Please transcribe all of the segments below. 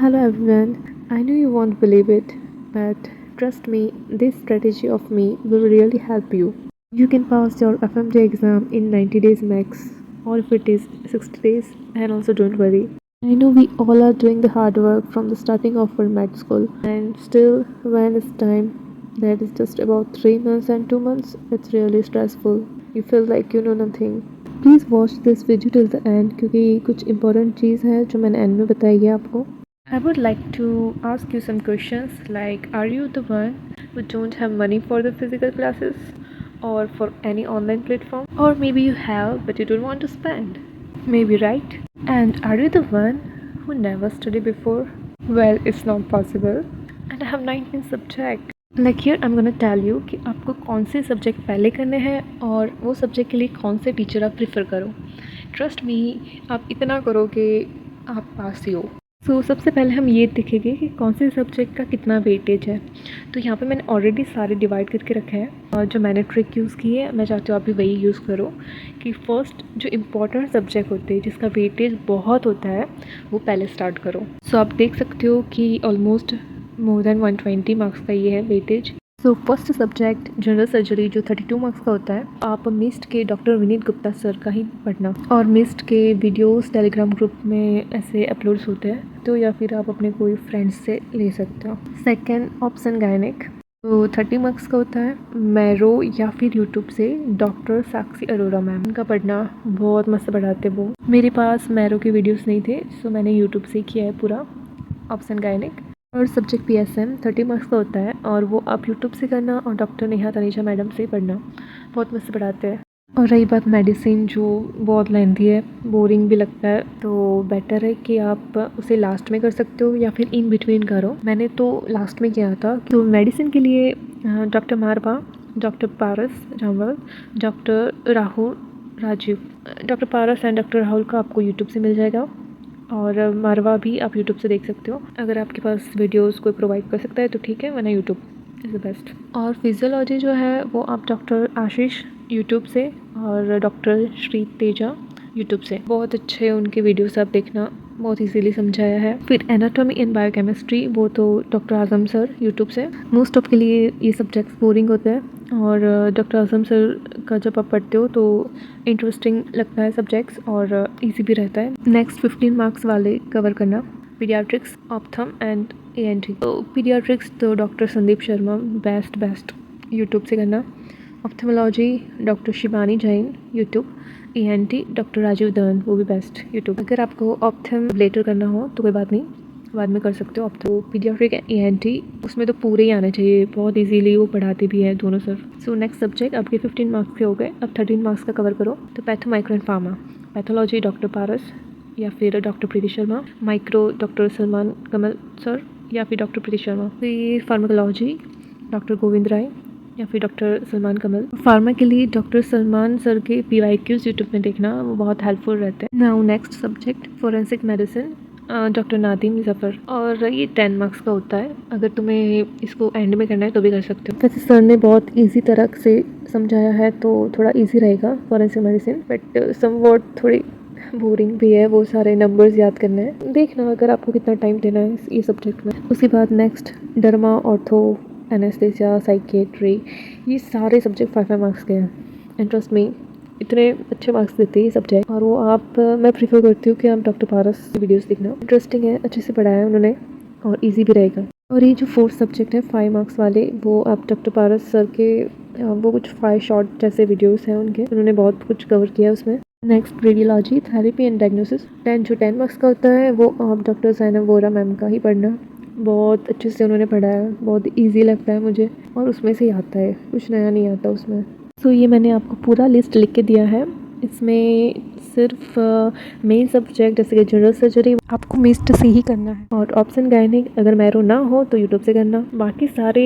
Hello everyone. I know you won't believe it, but trust me, this strategy of me will really help you. You can pass your FMJ exam in 90 days max, or if it is 60 days, and also don't worry. I know we all are doing the hard work from the starting of our med school, and still, when it's time, that is just about 3 months and 2 months, it's really stressful. You feel like you know nothing. Please watch this video till the end क्योंकि कुछ important चीज़ है जो मैंने and में बताई है आपको. I would like to ask you some questions like, are you the one who don't have money for the physical classes or for any online platform? Or maybe you have but you don't want to spend. Maybe, right? And are you the one who never studied before? Well, it's not possible. And I have 19 subjects. Like here I'm gonna tell you कि आपको कौन से subject पहले करने हैं और वो subject के लिए कौन से टीचर आप प्रेफर करो. ट्रस्ट मी, आप इतना करो कि आप पास ही हो. सो सबसे पहले हम ये देखेंगे कि कौन से सब्जेक्ट का कितना वेटेज है. तो यहाँ पे मैंने ऑलरेडी सारे डिवाइड करके रखे हैं और जो मैंने ट्रिक यूज़ की है मैं चाहती हूँ आप भी वही यूज़ करो कि फ़र्स्ट जो इम्पोर्टेंट सब्जेक्ट होते हैं जिसका वेटेज बहुत होता है वो पहले स्टार्ट करो. सो आप देख सकते हो कि ऑलमोस्ट मोर देन 120 मार्क्स का ये है weightage. So first subject general surgery जो 32 मार्क्स का होता है. आप मिस्ट के डॉक्टर विनीत गुप्ता सर का ही पढ़ना और मिस्ट के वीडियोस टेलीग्राम ग्रुप में ऐसे अपलोड्स होते हैं तो या फिर आप अपने कोई फ्रेंड्स से ले सकते हो. सेकंड ऑप्शन गायनिक तो 30 मार्क्स का होता है. मैरो या फिर यूट्यूब से डॉक्टर साक्षी अरोरा मैम उनका पढ़ना बहुत मस्त पढ़ाते वो. मेरे पास मैरो के वीडियोज़ नहीं थे सो मैंने यूट्यूब से किया है पूरा ऑप्शन गायनिक. और सब्जेक्ट PSM 30 मार्क्स का होता है और वो आप यूट्यूब से करना और डॉक्टर नेहा तनीजा मैडम से पढ़ना. बहुत मस्त पढ़ाते हैं. और रही बात मेडिसिन जो बहुत लेंथी है, बोरिंग भी लगता है, तो बेटर है कि आप उसे लास्ट में कर सकते हो या फिर इन बिटवीन करो. मैंने तो लास्ट में किया था. तो मेडिसिन के लिए doctor Marwa, doctor Paras Rawal, doctor Rahul Rajiv. Doctor Paras and doctor Rahul का आपको यूट्यूब से मिल जाएगा और मारवा भी आप यूट्यूब से देख सकते हो. अगर आपके पास वीडियोस कोई प्रोवाइड कर सकता है तो ठीक है, वरना यूट्यूब इज़ द बेस्ट. और फिजियोलॉजी जो है वो आप डॉक्टर आशीष यूट्यूब से और डॉक्टर श्री तेजा यूट्यूब से. बहुत अच्छे उनके वीडियोस आप देखना, बहुत इजीली समझाया है. फिर एनाटॉमी एंड बायोकेमिस्ट्री वो तो डॉक्टर आजम सर यूट्यूब से. मोस्ट ऑफ के लिए ये सब्जेक्ट्स बोरिंग होते हैं और डॉक्टर आजम सर का जब आप पढ़ते हो तो इंटरेस्टिंग लगता है सब्जेक्ट्स और इजी भी रहता है. नेक्स्ट 15 मार्क्स वाले कवर करना पीडियाट्रिक्स, ऑप्थम एंड ENT. तो पीडियाट्रिक्स तो doctor Sandeep Sharma best YouTube से करना. Ophthalmology doctor Shivani Jain YouTube. ENT doctor Rajiv दन वो भी बेस्ट यूट्यूब. अगर आपको ऑप्थम लेटर करना हो तो कोई बात नहीं, बाद में कर सकते हो. ऑप्थो पीडियाट्रिक ENT उसमें तो पूरे ही आने चाहिए, बहुत इजीली वो पढ़ाते भी हैं दोनों सर. सो नेक्स्ट सब्जेक्ट आपके 15 मार्क्स के हो गए. अब 13 मार्क्स का कवर करो. तो patho micro and pharma, pathology doctor Paras या फिर doctor Preeti Sharma. Micro doctor Salman Kamal sir या फिर डॉक्टर प्रीति शर्मा. फिर फार्माकोलॉजी डॉक्टर गोविंद राय या फिर डॉक्टर सलमान कमल. फार्मा के लिए डॉक्टर सलमान सर के PYQs यूट्यूब में देखना, वो बहुत हेल्पफुल रहते हैं. Now next subject forensic medicine doctor Nadim Zafar और ये 10 मार्क्स का होता है. अगर तुम्हें इसको एंड में करना है तो भी कर सकते हो. वैसे सर ने बहुत इजी तरह से समझाया है तो थोड़ा इजी रहेगा फोरेंसिक मेडिसिन, बट समवॉट थोड़ी बोरिंग भी है. वो सारे नंबर्स याद करने हैं. देखना अगर आपको कितना टाइम देना है ये सब्जेक्ट में. उसके बाद next derma, ortho, anaesthesia, psychiatry, ये सारे सब्जेक्ट 5 मार्क्स के हैं. इंटरेस्ट में इतने अच्छे मार्क्स देते हैं ये सब्जेक्ट. और वो आप मैं प्रीफर करती हूँ कि आप डॉक्टर पारस की वीडियोस देखना, इंटरेस्टिंग है, अच्छे से पढ़ाया है उन्होंने और इजी भी रहेगा. और ये जो फोर्थ सब्जेक्ट है 5 मार्क्स वाले, वो आप डॉक्टर पारस सर के वो कुछ 5 शॉर्ट जैसे वीडियोस हैं उनके, उन्होंने बहुत कुछ कवर किया उसमें. Next radiology, therapy and diagnosis 10 marks का होता है. वो आप डॉक्टर ज़ैनब वोरा मैम का ही पढ़ना, बहुत अच्छे से उन्होंने पढ़ाया, बहुत इजी लगता है मुझे और उसमें से ही आता है, कुछ नया नहीं आता उसमें. सो ये मैंने आपको पूरा लिस्ट लिख के दिया है. इसमें सिर्फ मेन सब्जेक्ट जैसे कि जनरल सर्जरी आपको मिस्ट से ही करना है और ऑप्शन गायनिक अगर मैरो ना हो तो यूट्यूब से करना. बाकी सारे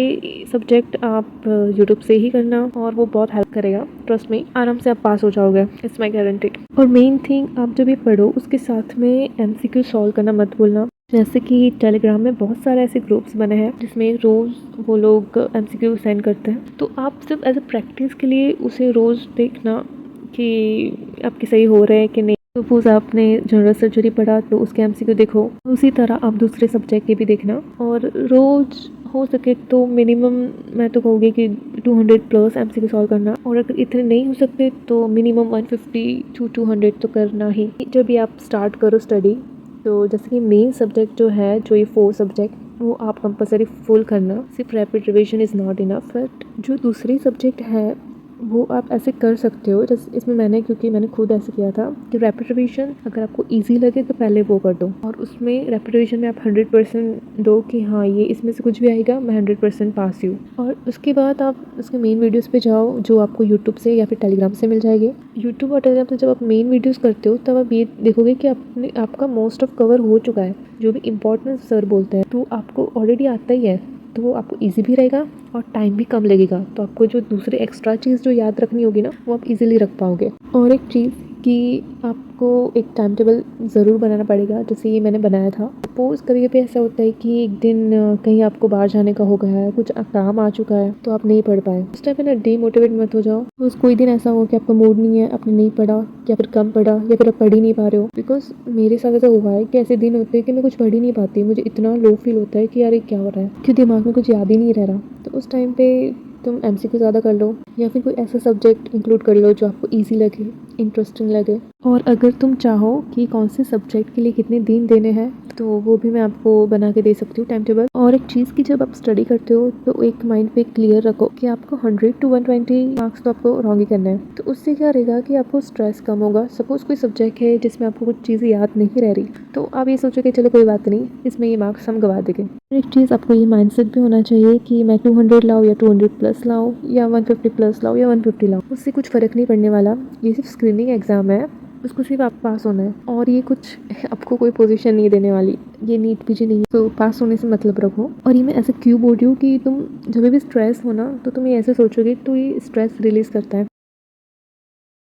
सब्जेक्ट आप यूट्यूब से ही करना और वो बहुत हेल्प करेगा. ट्रस्ट में आराम से आप पास हो जाओगे, इट्स माई गारंटी. और मेन थिंग आप जब भी पढ़ो उसके साथ में MCQ सॉल्व करना मत भूलना. जैसे कि टेलीग्राम में बहुत सारे ऐसे ग्रुप्स बने हैं जिसमें रोज़ वो लोग MCQ सेंड करते हैं, तो आप सिर्फ एज अ प्रैक्टिस के लिए उसे रोज़ देखना कि आपके सही हो रहे हैं कि नहीं. सपोज आपने जनरल सर्जरी पढ़ा तो उसके एमसीक्यू देखो, उसी तरह आप दूसरे सब्जेक्ट के भी देखना। और रोज़ हो सके तो मिनिमम मैं तो कहूँगी कि 200 प्लस एमसीक्यू सॉल्व करना, और अगर इतने नहीं हो सकते तो मिनिमम 150 टू 200 तो करना ही। जब भी आप स्टार्ट करो स्टडी, तो जैसे कि मेन सब्जेक्ट जो है, जो ये 4 सब्जेक्ट, वो आप कंपलसरी फुल करना। सिर्फ rapid revision is not enough. But जो दूसरी सब्जेक्ट है वो आप ऐसे कर सकते हो। जैसे इसमें क्योंकि मैंने खुद ऐसे किया था कि रैपिड रिवीजन अगर आपको इजी लगे तो पहले वो कर दो, और उसमें रैपिड रिवीजन में आप 100% दो कि हाँ ये इसमें से कुछ भी आएगा मैं 100% पास ही हूँ। और उसके बाद आप उसके मेन वीडियोस पे जाओ जो आपको यूट्यूब से या फिर टेलीग्राम से मिल जाएंगे। यूट्यूब और टेलीग्राम से जब आप मेन वीडियोस करते हो तब आप ये देखोगे कि आपका मोस्ट ऑफ कवर हो चुका है। जो भी इंपॉर्टेंट सर बोलते हैं तो आपको ऑलरेडी आता ही है, तो वो आपको ईजी भी रहेगा और टाइम भी कम लगेगा। तो आपको जो दूसरे एक्स्ट्रा चीज़ जो याद रखनी होगी ना, वो आप इजीली रख पाओगे। और एक चीज़ कि आपको एक टाइम टेबल ज़रूर बनाना पड़ेगा, जैसे ये मैंने बनाया था। सपोज़ कभी कभी ऐसा होता है कि एक दिन कहीं आपको बाहर जाने का हो गया है, कुछ काम आ चुका है तो आप नहीं पढ़ पाए। उस टाइम पे ना डीमोटिवेट मत हो जाओ। तो कोई दिन ऐसा हो कि आपका मूड नहीं है, आपने नहीं पढ़ा या फिर कम पढ़ा या फिर आप पढ़ ही नहीं पा रहे हो। बिकॉज मेरे साथ ऐसा हुआ है कि ऐसे दिन होते हैं कि मैं कुछ पढ़ ही नहीं पाती, मुझे इतना लो फील होता है कि यार ये क्या हो रहा है, क्यों दिमाग में कुछ याद ही नहीं रह रहा। तो उस टाइम पे तुम एमसीक्यू ज़्यादा कर लो या फिर कोई ऐसा सब्जेक्ट इंक्लूड कर लो जो आपको इजी लगे, इंटरेस्टिंग लगे। और अगर तुम चाहो कि कौन से सब्जेक्ट के लिए कितने दिन देने हैं तो वो भी मैं आपको बना के दे सकती हूँ टाइम टेबल। और एक चीज़ कि जब आप स्टडी करते हो तो एक माइंड पे क्लियर रखो कि आपको 100 to 120 मार्क्स तो आपको रॉन्ग ही करना है। तो उससे क्या रहेगा कि आपको स्ट्रेस कम होगा। सपोज कोई सब्जेक्ट है जिसमें आपको कुछ चीज़ें याद नहीं रह रही, तो आप ये सोचो कि चलो कोई बात नहीं, इसमें ये मार्क्स हम गवा देंगे। एक चीज़ आपको ये माइंडसेट भी होना चाहिए कि मैं 200 लाऊं या 200 प्लस लाऊं या 150 प्लस लाऊं या 150 लाऊं, उससे कुछ फ़र्क नहीं पड़ने वाला। ये सिर्फ स्क्रीनिंग एग्ज़ाम है, उसको सिर्फ आप पास होना है, और ये कुछ आपको कोई पोजीशन नहीं देने वाली। ये नीट पीजी नहीं है, तो पास होने से मतलब रखो। और ये मैं ऐसे क्यों बोल रही हूँ कि तुम जब भी स्ट्रेस हो ना तो तुम ये ऐसे सोचोगे तो ये स्ट्रेस रिलीज़ करता है।